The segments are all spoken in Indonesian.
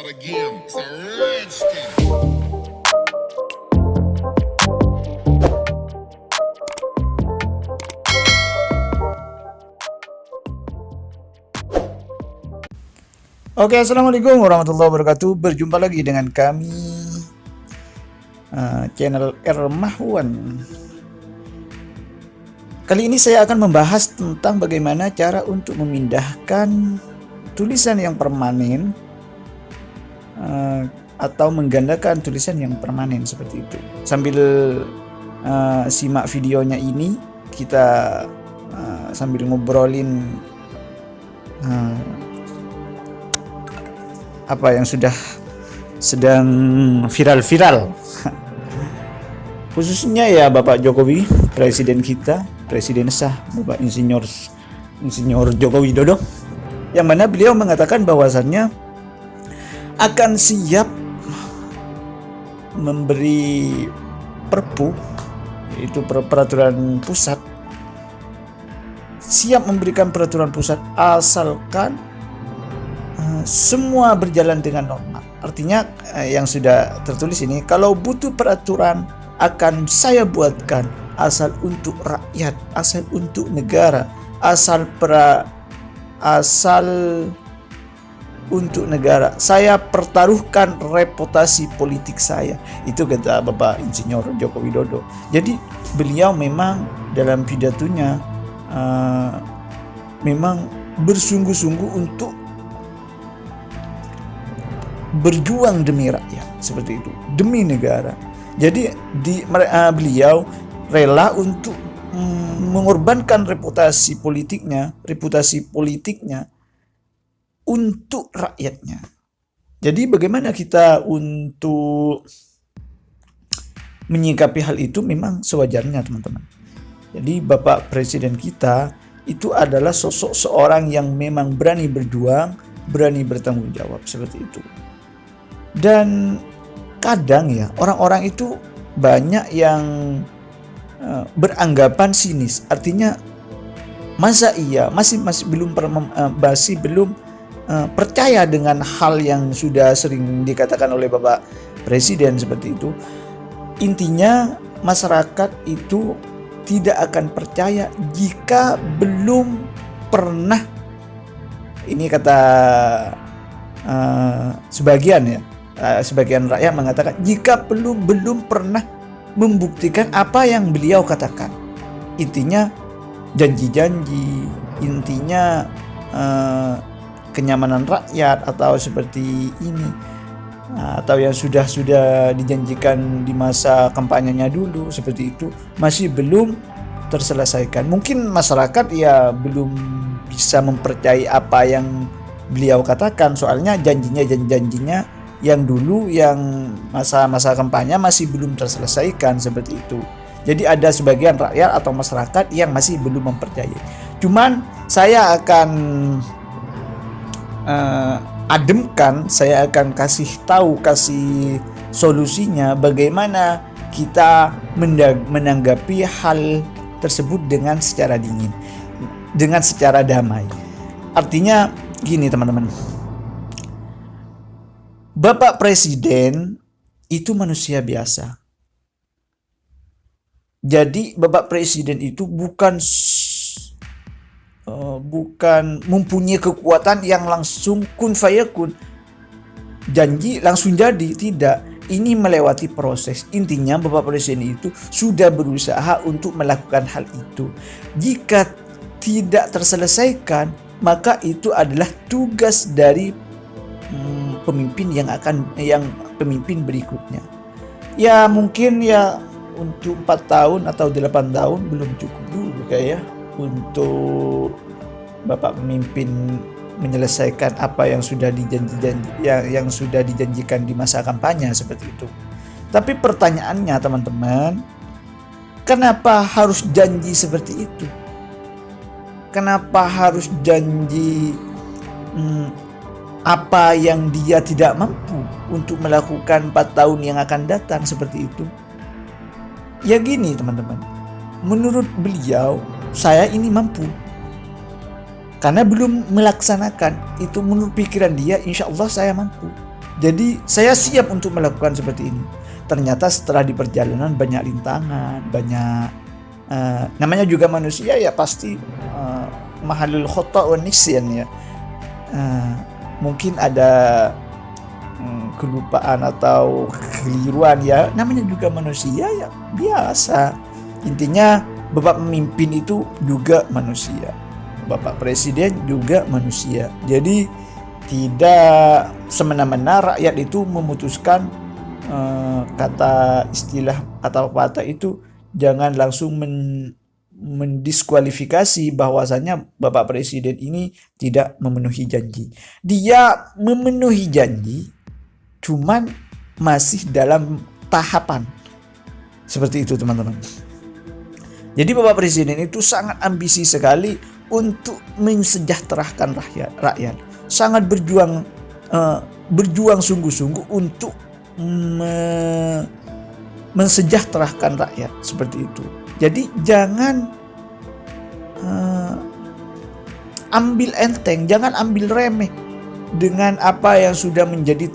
start again. It's a rich thing. Oke, assalamualaikum warahmatullahi wabarakatuh. Berjumpa lagi dengan kami, channel R Mahwan. Kali ini saya akan membahas tentang bagaimana cara untuk memindahkan tulisan yang permanen atau menggandakan tulisan yang permanen seperti itu. Sambil simak videonya ini, kita sambil ngobrolin apa yang sedang viral-viral. Khususnya ya Bapak Jokowi, presiden kita, presiden sah Bapak Insinyur Joko Widodo, yang mana beliau mengatakan bahwasannya akan siap memberi perpu, yaitu peraturan pusat, siap memberikan peraturan pusat asalkan semua berjalan dengan normal. Artinya yang sudah tertulis ini, kalau butuh peraturan akan saya buatkan, asal untuk rakyat, asal untuk negara, asal untuk negara. Saya pertaruhkan reputasi politik saya. Itu kata Bapak Insinyur Joko Widodo. Jadi beliau memang dalam pidatonya memang bersungguh-sungguh untuk berjuang demi rakyat, seperti itu, demi negara. Jadi beliau rela untuk mengorbankan reputasi politiknya untuk rakyatnya. Jadi bagaimana kita untuk menyikapi hal itu memang sewajarnya, teman-teman. Jadi Bapak Presiden kita itu adalah sosok seorang yang memang berani berjuang, berani bertanggung jawab, seperti itu. Dan kadang ya orang-orang itu banyak yang beranggapan sinis. Artinya masa iya masih belum percaya dengan hal yang sudah sering dikatakan oleh Bapak Presiden seperti itu. Intinya masyarakat itu tidak akan percaya jika belum pernah, ini kata sebagian rakyat mengatakan, jika belum pernah membuktikan apa yang beliau katakan. Intinya janji-janji, intinya kenyamanan rakyat atau seperti ini, atau yang sudah dijanjikan di masa kampanyenya dulu, seperti itu masih belum terselesaikan. Mungkin masyarakat ya belum bisa mempercayai apa yang beliau katakan, soalnya janjinya yang dulu, yang masa kampanye masih belum terselesaikan, seperti itu. Jadi ada sebagian rakyat atau masyarakat yang masih belum mempercayai. Cuman saya akan ademkan, saya akan kasih solusinya bagaimana kita menanggapi hal tersebut dengan secara dingin, dengan secara damai. Artinya gini, teman-teman. Bapak Presiden itu manusia biasa. Jadi Bapak Presiden itu bukan mempunyai kekuatan yang langsung kun fayakun, janji langsung jadi, tidak. Ini melewati proses. Intinya Bapak Presiden itu sudah berusaha untuk melakukan hal itu. Jika tidak terselesaikan, maka itu adalah tugas dari pemimpin pemimpin berikutnya. Ya mungkin ya untuk 4 tahun atau 8 tahun belum cukup dulu kayak ya, untuk Bapak pemimpin menyelesaikan apa yang sudah dijanjikan di masa kampanye, seperti itu. Tapi pertanyaannya, teman-teman, kenapa harus janji seperti itu? Kenapa harus janji apa yang dia tidak mampu untuk melakukan 4 tahun yang akan datang, seperti itu? Ya gini, teman-teman, menurut beliau, saya ini mampu. Karena belum melaksanakan itu, menurut pikiran dia, insya Allah saya mampu. Jadi saya siap untuk melakukan seperti ini. Ternyata setelah di perjalanan banyak rintangan, banyak namanya juga manusia ya, pasti mahalul khata' wa nisyan ya. Mungkin ada kelupaan atau kekeliruan ya, namanya juga manusia ya, biasa. Intinya Bapak pemimpin itu juga manusia, Bapak Presiden juga manusia. Jadi tidak semena-mena rakyat itu memutuskan kata istilah atau kata itu, jangan langsung mendiskualifikasi bahwasanya Bapak Presiden ini tidak memenuhi janji. Dia memenuhi janji, cuman masih dalam tahapan. Seperti itu teman-teman. Jadi Bapak Presiden itu sangat ambisi sekali untuk mensejahterakan rakyat. Sangat berjuang sungguh-sungguh untuk mensejahterakan rakyat, seperti itu. Jadi jangan ambil enteng, jangan ambil remeh dengan apa yang sudah menjadi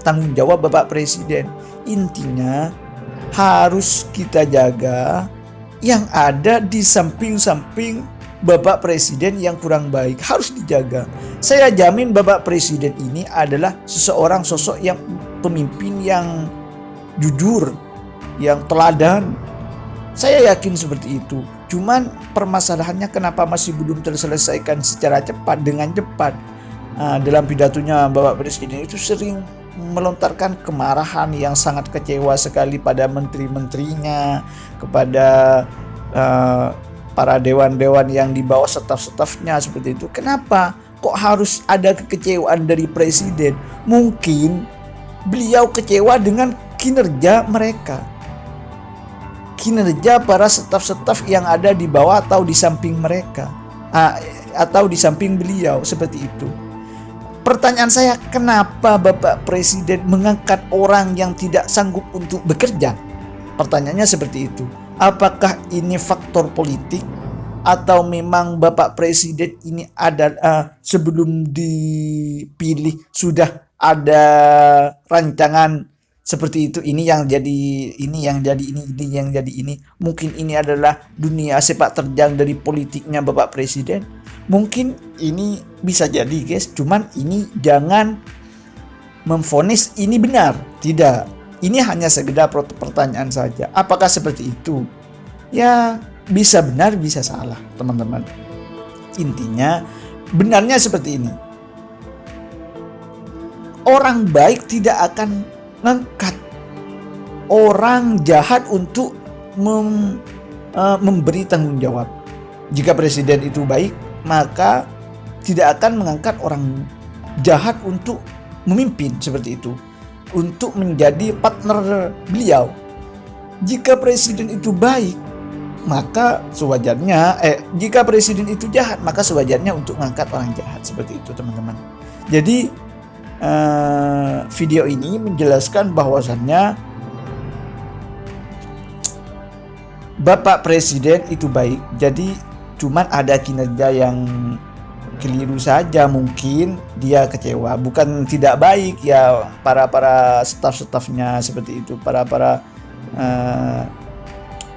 tanggung jawab Bapak Presiden. Intinya harus kita jaga yang ada di samping-samping Bapak Presiden yang kurang baik, harus dijaga. Saya jamin Bapak Presiden ini adalah seseorang sosok yang pemimpin yang jujur, yang teladan. Saya yakin seperti itu. Cuman permasalahannya kenapa masih belum terselesaikan secara cepat, dengan cepat. Dalam pidatonya Bapak Presiden itu sering melontarkan kemarahan yang sangat kecewa sekali pada menteri-menterinya, kepada para dewan-dewan yang di bawah staf-stafnya, seperti itu. Kenapa kok harus ada kekecewaan dari presiden? Mungkin beliau kecewa dengan kinerja mereka, kinerja para staf-staf yang ada di bawah atau di samping mereka, atau di samping beliau, seperti itu. Pertanyaan saya, kenapa Bapak Presiden mengangkat orang yang tidak sanggup untuk bekerja? Pertanyaannya seperti itu. Apakah ini faktor politik, atau memang Bapak Presiden ini ada sebelum dipilih sudah ada rancangan seperti itu, ini yang jadi ini, yang jadi ini. Mungkin ini adalah dunia sepak terjang dari politiknya Bapak Presiden. Mungkin ini bisa jadi guys, cuman ini jangan memvonis ini benar, tidak. Ini hanya sekedar pertanyaan saja. Apakah seperti itu? Ya, bisa benar, bisa salah, teman-teman. Intinya, benarnya seperti ini. Orang baik tidak akan mengangkat orang jahat untuk memberi tanggung jawab. Jika presiden itu baik, maka tidak akan mengangkat orang jahat untuk memimpin, seperti itu, untuk menjadi partner beliau. Jika presiden itu baik, maka sewajarnya jika presiden itu jahat, maka sewajarnya untuk mengangkat orang jahat, seperti itu teman-teman. Jadi video ini menjelaskan bahwasannya Bapak Presiden itu baik, jadi cuman ada kinerja yang keliru saja, mungkin dia kecewa, bukan tidak baik ya, para staf-stafnya, seperti itu, para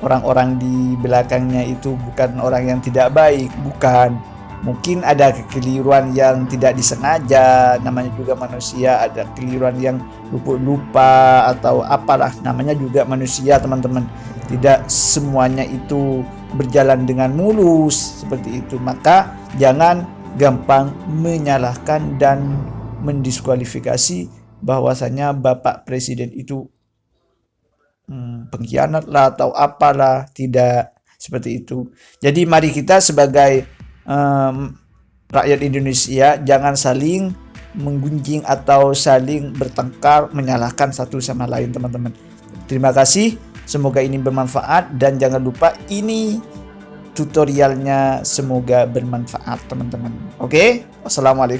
orang-orang di belakangnya itu bukan orang yang tidak baik, bukan. Mungkin ada kekeliruan yang tidak disengaja, namanya juga manusia, ada kekeliruan yang lupa atau apalah, namanya juga manusia teman-teman. Tidak semuanya itu berjalan dengan mulus, seperti itu. Maka jangan gampang menyalahkan dan mendiskualifikasi bahwasanya Bapak Presiden itu pengkhianat lah atau apalah, tidak seperti itu. Jadi mari kita sebagai rakyat Indonesia jangan saling menggunjing atau saling bertengkar menyalahkan satu sama lain teman-teman. Terima kasih, semoga ini bermanfaat, dan jangan lupa ini tutorialnya semoga bermanfaat teman-teman. Oke, wassalamualaikum.